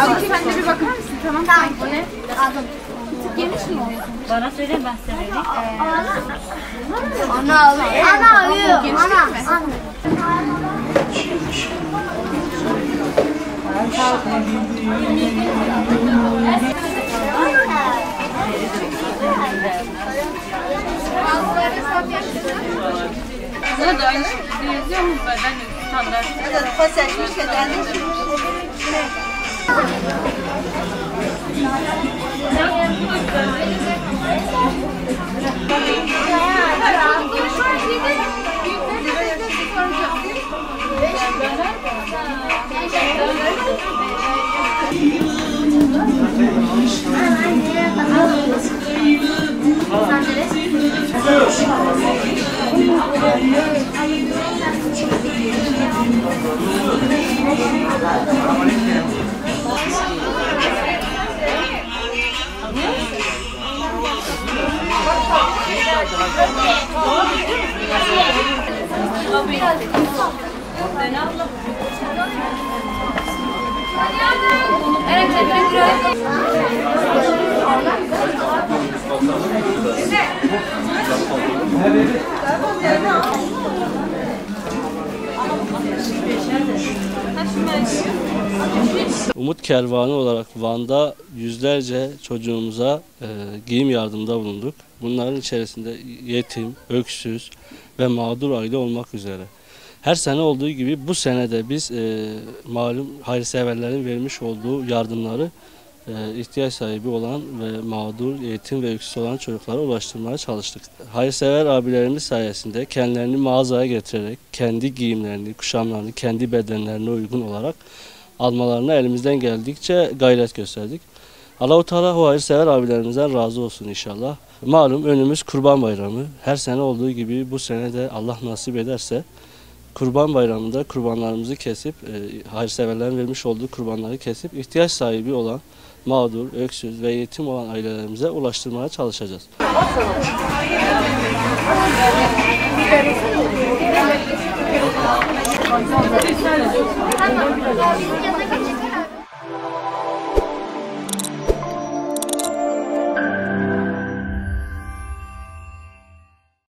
Abi sen de bir bakar mısın? Tamam. O ne? Aldım. Geniş mi oluyor? Bana söyle ben size vereyim. Ana alıyor. Ana alıyor. Ana. Buna da aynı şekilde yazıyor mu? Ben standart. Evet, faselmiş kadar. Umut Kervanı olarak Van'da yüzlerce çocuğumuza giyim yardımında bulunduk. Bunların içerisinde yetim, öksüz ve mağdur aile olmak üzere. Her sene olduğu gibi bu sene de biz malum hayırseverlerin vermiş olduğu yardımları ihtiyaç sahibi olan ve mağdur, yetim ve öksüz olan çocuklara ulaştırmaya çalıştık. Hayırsever abilerimiz sayesinde kendilerini mağazaya getirerek kendi giyimlerini, kuşamlarını, kendi bedenlerine uygun olarak almalarına elimizden geldikçe gayret gösterdik. Allah-u Teala o hayırsever abilerimizden razı olsun inşallah. Malum önümüz Kurban Bayramı. Her sene olduğu gibi bu sene de Allah nasip ederse Kurban Bayramı'nda kurbanlarımızı kesip, hayırseverlerin vermiş olduğu kurbanları kesip ihtiyaç sahibi olan mağdur, öksüz ve yetim olan ailelerimize ulaştırmaya çalışacağız.